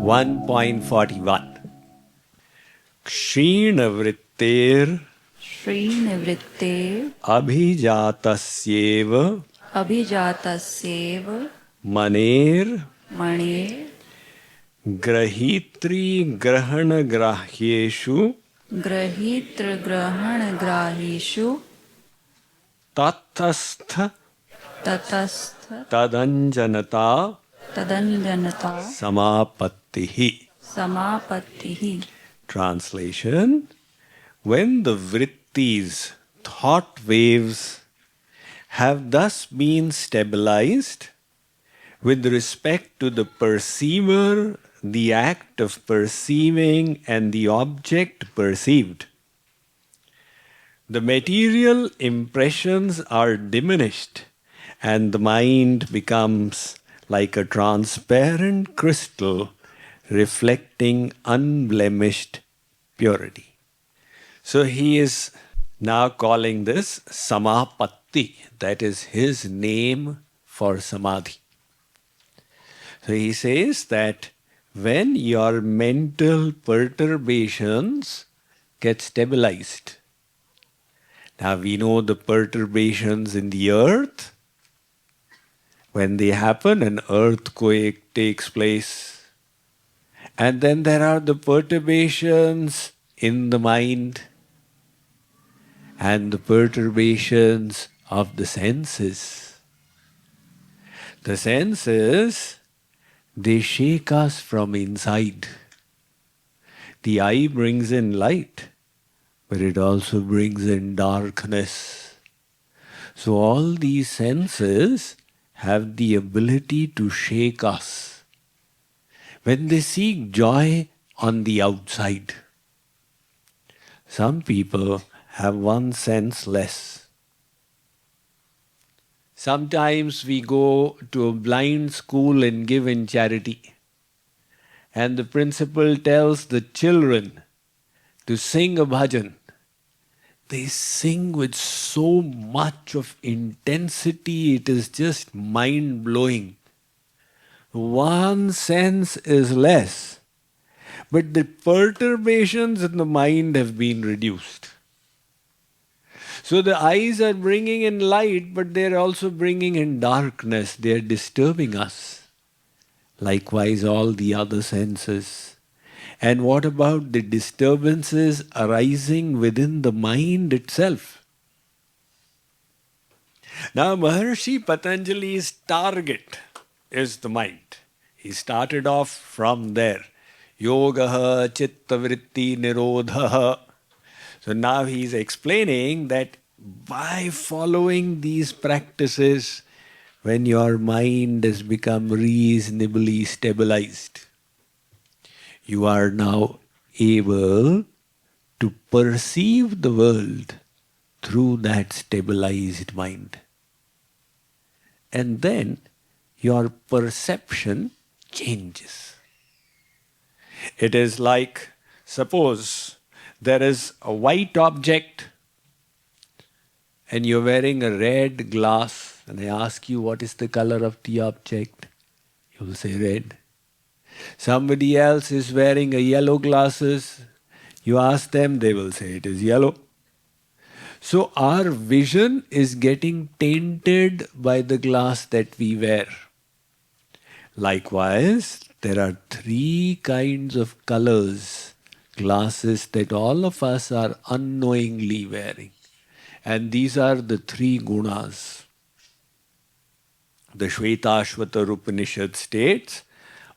1.41 क्षीणवृत्तेर श्रीनिवृत्तेर अभिजातस्येव अभिजातस्येव Maner Maner ग्रहीतृग्रहणग्राह्येषु ग्रहीतृग्रहणग्राहीषु ततस्थ ततस्थ तदञ्जनता तदञ्जनता समापत्तिः. समापत्तिः. Translation: when the vrittis, thought waves, have thus been stabilized with respect to the perceiver, the act of perceiving, and the object perceived, the material impressions are diminished and the mind becomes like a transparent crystal reflecting unblemished purity. So he is now calling this samapatti, that is his name for samadhi. So he says that when your mental perturbations get stabilized, now we know the perturbations in the earth. When they happen, an earthquake takes place. And then there are the perturbations in the mind and the perturbations of the senses. The senses, they shake us from inside. The eye brings in light, but it also brings in darkness. So all these senses have the ability to shake us when they seek joy on the outside. Some people have one sense less. Sometimes we go to a blind school and give in charity, and the principal tells the children to sing a bhajan. They sing with so much of intensity, it is just mind-blowing. One sense is less, but the perturbations in the mind have been reduced. So the eyes are bringing in light, but they are also bringing in darkness. They are disturbing us. Likewise, all the other senses. And what about the disturbances arising within the mind itself? Now, Maharshi Patanjali's target is the mind. He started off from there. Yogaha chitta vritti nirodhaha. So now he is explaining that by following these practices, when your mind has become reasonably stabilized, you are now able to perceive the world through that stabilized mind. And then your perception changes. It is like, suppose there is a white object and you're wearing a red glass, and I ask you, what is the color of the object? You will say red. Somebody else is wearing a yellow glasses. You ask them, they will say it is yellow. So our vision is getting tainted by the glass that we wear. Likewise, there are three kinds of colors, glasses that all of us are unknowingly wearing. And these are the three gunas. The Shvetashvatar Upanishad states,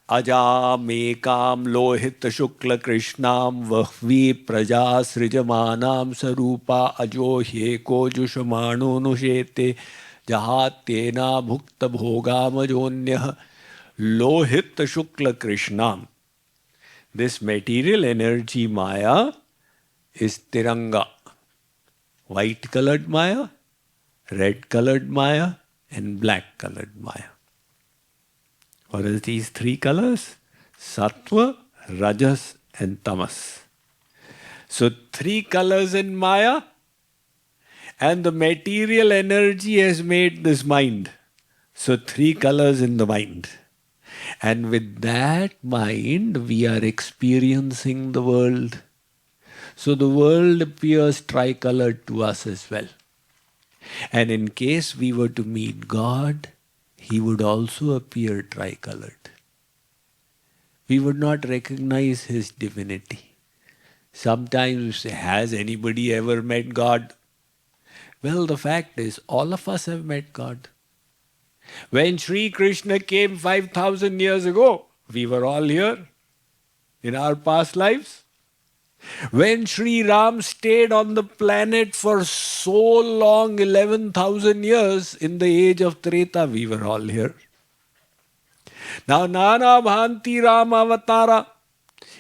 Ajam ekam lohit shukla krishnam vahvi praja srijamanam sarupa ajo heko jushamano nushete jahatena bhukta bhogamajonyah lohit shukla krishnam. This material energy Maya is Tiranga. White colored Maya, red colored Maya, and black colored Maya. What are these three colors? Sattva, Rajas, and Tamas. So three colors in Maya, and the material energy has made this mind. So three colors in the mind. And with that mind, we are experiencing the world. So the world appears tricolored to us as well. And in case we were to meet God, He would also appear tricolored. We would not recognize His divinity. Sometimes we say, has anybody ever met God? Well, the fact is, all of us have met God. When Sri Krishna came 5,000 years ago, we were all here in our past lives. When Sri Ram stayed on the planet for so long, 11,000 years, in the age of Treta, we were all here. Now, Nana Bhanti Ram Avatara.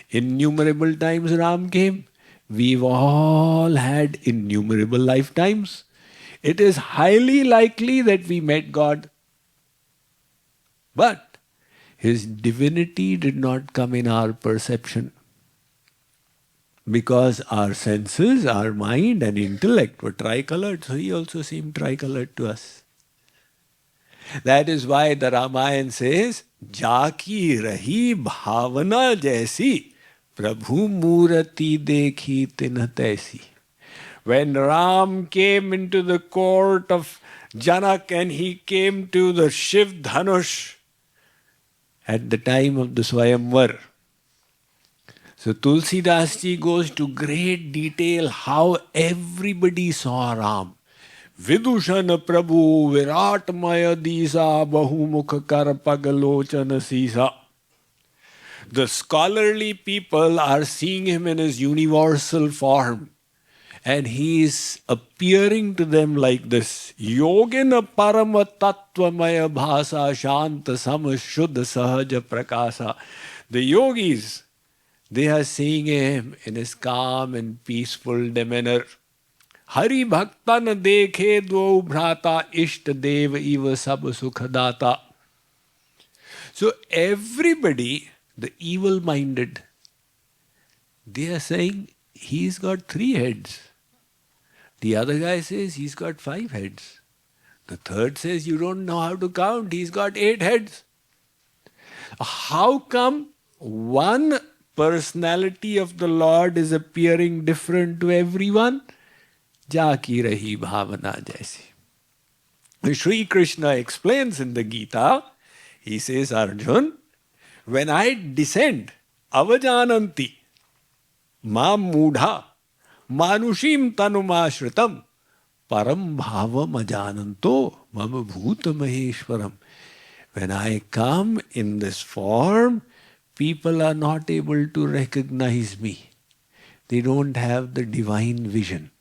Innumerable times Ram came. We've all had innumerable lifetimes. It is highly likely that we met God. But His divinity did not come in our perception. Because our senses, our mind and intellect were tricolored, so He also seemed tricolored to us. That is why the Ramayana says, Jaki rahi bhavana jaisi, Prabhu murati dekhi tinh taisi. When Ram came into the court of Janak and he came to the Shiv Dhanush at the time of the Swayamvar, so Tulsidas ji goes to great detail how everybody saw Ram. Vidushan Prabhu Virat Maya Disa Bahumukha Karpagalochana Sisa. The scholarly people are seeing him in his universal form. And he is appearing to them like this. Yogina Parama Tattvamaya Bhasa Shanta Samashuddha Sahaja Prakasa. The yogis, they are seeing him in his calm and peaceful demeanor. Hari Bhaktan Dekhe Dvau Bhrata Ishta Deva Iva Sab Sukhadata. So everybody, the evil-minded, they are saying he's got 3 heads. The other guy says he's got 5 heads. The third says you don't know how to count, he's got 8 heads. How come one personality of the Lord is appearing different to everyone? Jaki rahi bhavana jaisi. Sri Krishna explains in the Gita, he says, Arjun, when I descend, avajananti, mam mudha, manushim tanumashritam, param bhavam ajananto, mama bhuta maheshwaram. When I come in this form, people are not able to recognize me. They don't have the divine vision.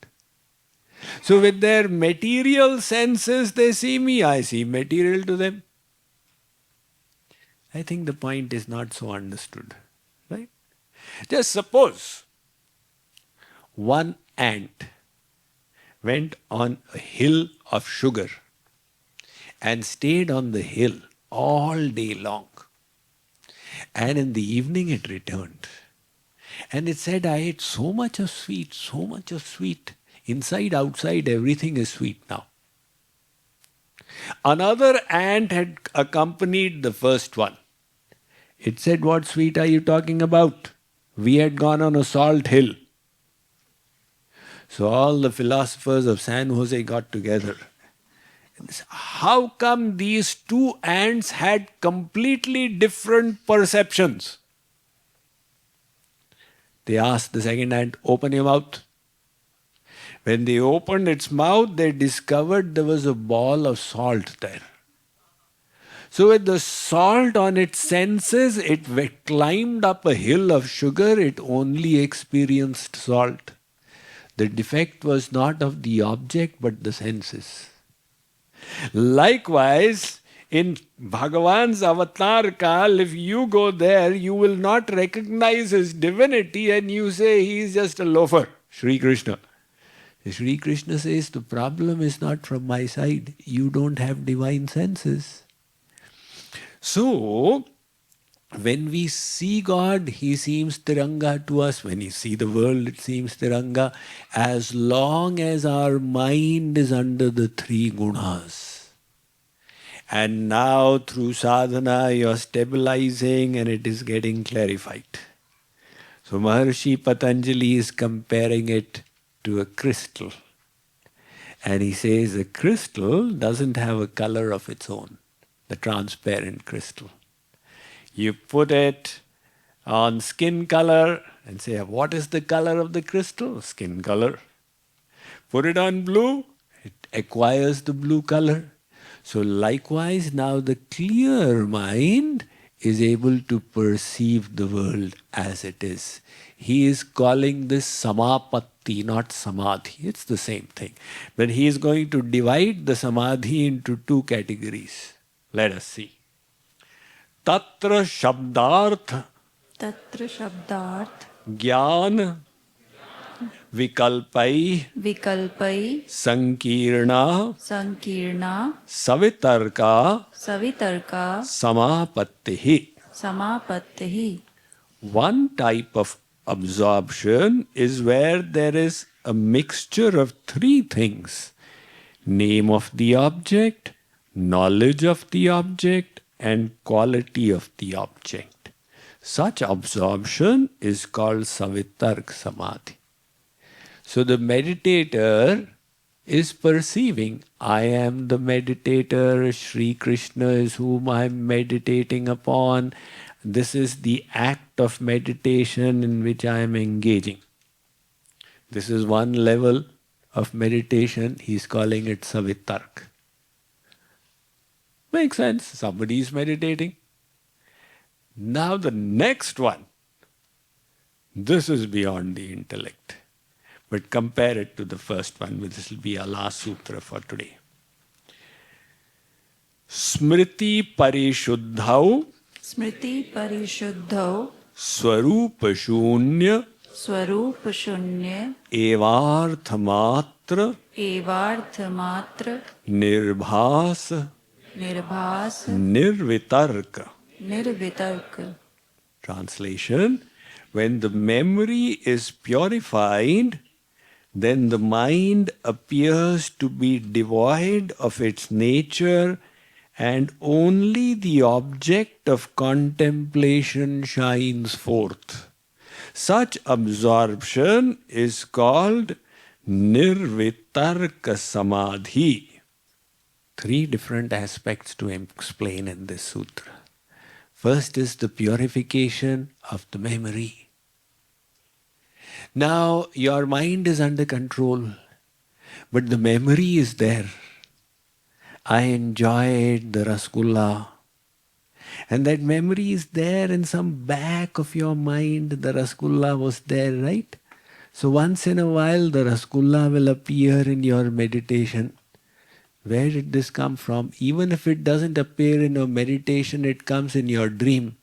So with their material senses, they see me, I see material to them. I think the point is not so understood, right? Just suppose one ant went on a hill of sugar and stayed on the hill all day long. And in the evening it returned. And it said, I ate so much of sweet, so much of sweet. Inside, outside, everything is sweet now. Another ant had accompanied the first one. It said, what sweet are you talking about? We had gone on a salt hill. So all the philosophers of San Jose got together. How come these 2 ants had completely different perceptions? They asked the second ant, open your mouth. When they opened its mouth, they discovered there was a ball of salt there. So with the salt on its senses, it climbed up a hill of sugar, it only experienced salt. The defect was not of the object but the senses. Likewise, in Bhagavan's avatar kal, if you go there, you will not recognize his divinity and you say he is just a loafer, Sri Krishna. Sri Krishna says, the problem is not from my side. You don't have divine senses. So, when we see God, He seems Tiranga to us. When we see the world, it seems Tiranga. As long as our mind is under the 3 gunas. And now through sadhana you're stabilizing and it is getting clarified. So Maharshi Patanjali is comparing it to a crystal. And he says a crystal doesn't have a color of its own, the transparent crystal. You put it on skin color and say, what is the color of the crystal? Skin color. Put it on blue, it acquires the blue color. So likewise, now the clear mind is able to perceive the world as it is. He is calling this samapatti, not samadhi. It's the same thing. But he is going to divide the samadhi into two categories. Let us see. Tatra shabdarth Tatra shabdarth jnana vikalpai vikalpai sankirna sankirna savitarka savitarka samapattihi. samapattihi. One type of absorption is where there is a mixture of three things: name of the object, knowledge of the object, and quality of the object. Such absorption is called savitark samadhi. So the meditator is perceiving, I am the meditator, Sri Krishna is whom I am meditating upon. This is the act of meditation in which I am engaging. This is one level of meditation, he is calling it savitark. Makes sense, somebody is meditating. Now the next one, this is beyond the intellect. But compare it to the first one, this will be our last sutra for today. Smriti parishuddhau Smriti parishuddhau swarupa shunya swarup shunya evarthamatra evarthamatra nirbhas nirbhas nirvitarka. nirvitarka. Translation: when the memory is purified, then the mind appears to be devoid of its nature and only the object of contemplation shines forth. Such absorption is called nirvitarka samadhi. Three different aspects to explain in this sutra. First is the purification of the memory. Now your mind is under control, but the memory is there. I enjoyed the rasgulla, and that memory is there in some back of your mind. The rasgulla was there, right? So once in a while the rasgulla will appear in your meditation. Where did this come from? Even if it doesn't appear in your meditation, it comes in your dream.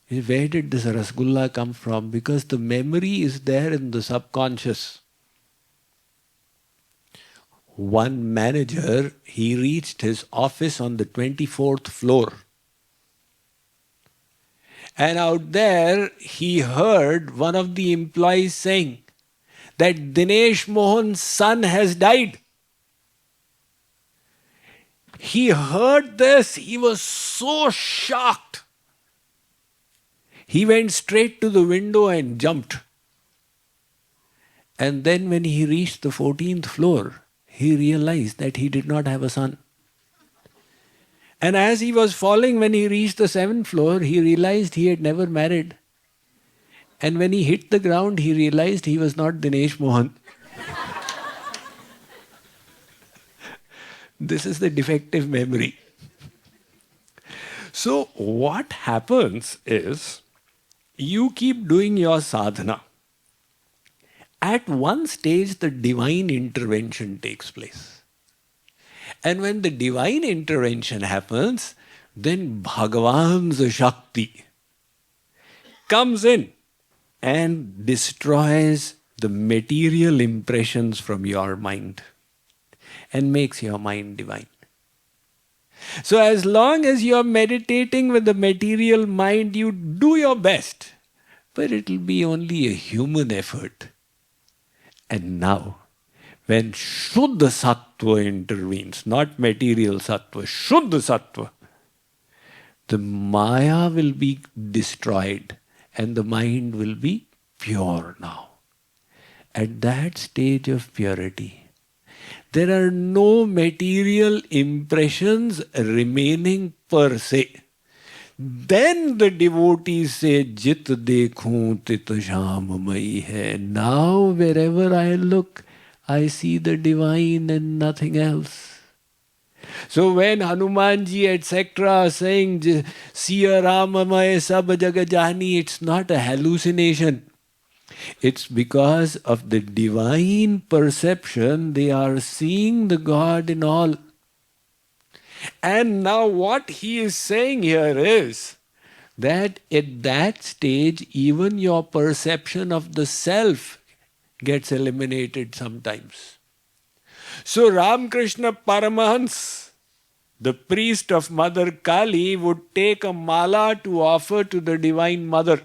Where did this rasgulla come from? Because the memory is there in the subconscious. One manager, he reached his office on the 24th floor. And out there, he heard one of the employees saying that Dinesh Mohan's son has died. He heard this, he was so shocked. He went straight to the window and jumped. And then when he reached the 14th floor, he realized that he did not have a son. And as he was falling, when he reached the 7th floor, he realized he had never married. And when he hit the ground, he realized he was not Dinesh Mohan. This is the defective memory. So what happens is, you keep doing your sadhana. At one stage, the divine intervention takes place. And when the divine intervention happens, then Bhagavan's Shakti comes in and destroys the material impressions from your mind and makes your mind divine. So as long as you are meditating with the material mind, you do your best, but it will be only a human effort. And now, when Shuddha Sattva intervenes, not material Sattva, Shuddha Sattva, the Maya will be destroyed and the mind will be pure now. At that stage of purity, there are no material impressions remaining per se. Then the devotees say, Jit dekhun tit shamamai hai. Now wherever I look, I see the divine and nothing else. So when Hanumanji etc. are saying, Siya Ramamaya Sab Jaga Jahani, it's not a hallucination. It's because of the divine perception, they are seeing the God in all. And now what he is saying here is that at that stage, even your perception of the self gets eliminated sometimes. So Ramakrishna Paramahans, the priest of Mother Kali, would take a mala to offer to the Divine Mother.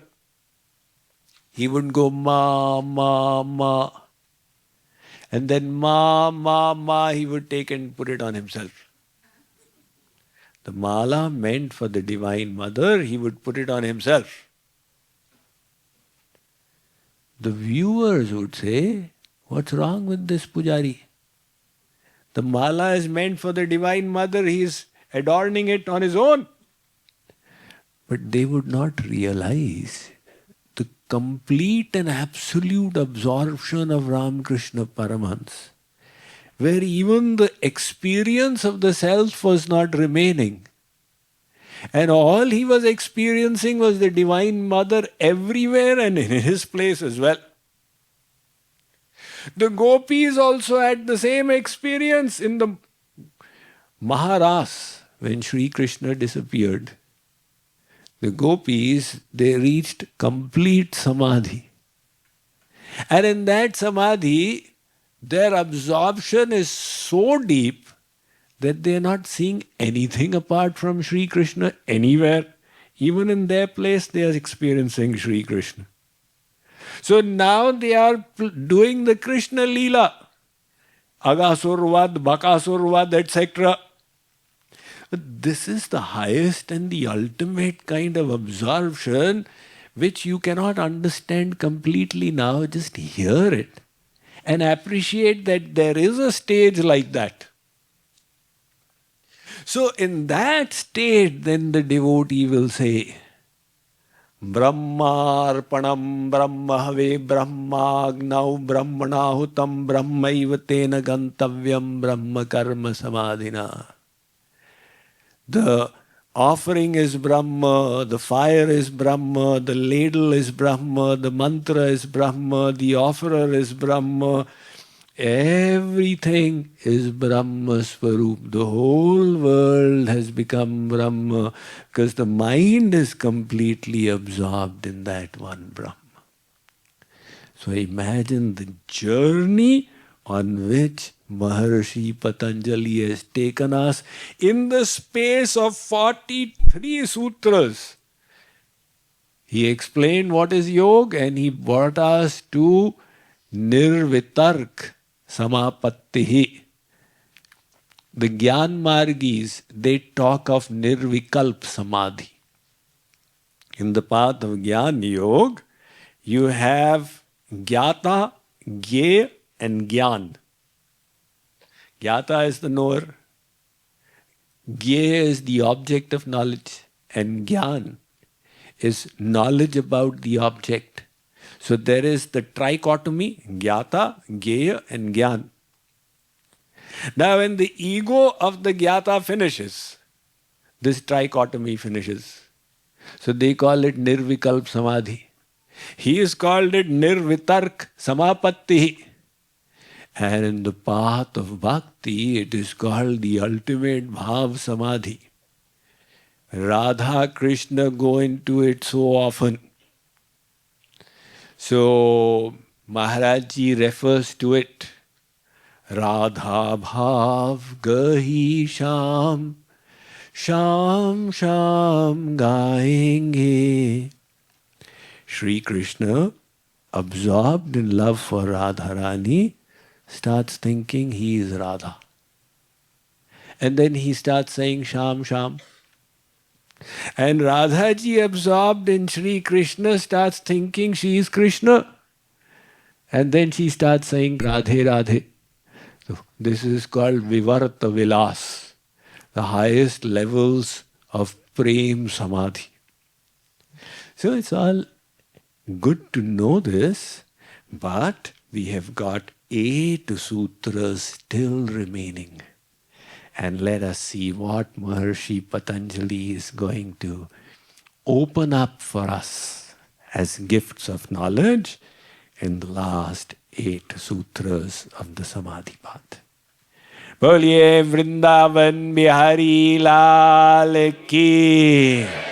He would go ma, ma, ma. And then ma, ma, ma, he would take and put it on himself. The mala meant for the Divine Mother, he would put it on himself. The viewers would say, what's wrong with this pujari? The mala is meant for the Divine Mother, he is adorning it on his own. But they would not realize the complete and absolute absorption of Ramakrishna Paramahans, where even the experience of the self was not remaining. And all he was experiencing was the Divine Mother everywhere and in his place as well. The gopis also had the same experience in the Maharas when Sri Krishna disappeared. The gopis, they reached complete samadhi. And in that samadhi, their absorption is so deep that they are not seeing anything apart from Sri Krishna anywhere. Even in their place, they are experiencing Sri Krishna. So now they are doing the Krishna Leela, Agasurvad, Bakasurvad, etc. But this is the highest and the ultimate kind of absorption which you cannot understand completely now. Just hear it and appreciate that there is a stage like that. So in that state, then the devotee will say, Brahmarpanam Brahmahave Brahmagnau Brahmanahutam Brahmaiva Tena Gantavyam Brahma Karma Samadhina. The offering is Brahma, the fire is Brahma, the ladle is Brahma, the mantra is Brahma, the offerer is Brahma. Everything is Brahma Swarup. The whole world has become Brahma because the mind is completely absorbed in that one Brahma. So imagine the journey on which Maharishi Patanjali has taken us in the space of 43 sutras. He explained what is yoga and he brought us to Nirvitark Samapattihi. The Gyan Margis, they talk of Nirvikalp Samadhi. In the path of Gyan Yoga, you have Gyata, Gye and Gyan. Gyata is the knower, Gye is the object of knowledge, and Gyan is knowledge about the object. So there is the trichotomy, Gyata, Gyeya and Gyan. Now when the ego of the Gyata finishes, this trichotomy finishes. So they call it Nirvikalp Samadhi. He has called it Nirvitark Samapatti. And in the path of bhakti, it is called the ultimate Bhav Samadhi. Radha, Krishna go into it so often. So Maharaj Ji refers to it. Radha Bhav Gahi Sham, Sham Sham Gaenge. Sri Krishna, absorbed in love for Radharani, starts thinking he is Radha. And then he starts saying Sham Sham. And Radhaji, absorbed in Sri Krishna, starts thinking she is Krishna. And then she starts saying Radhe Radhe. So this is called Vivarta Vilas, the highest levels of Prem Samadhi. So it's all good to know this, but we have got 8 sutras still remaining. And let us see what Maharishi Patanjali is going to open up for us as gifts of knowledge in the last 8 sutras of the Samadhi path. Boliye Vrindavan Bihari Lal Ki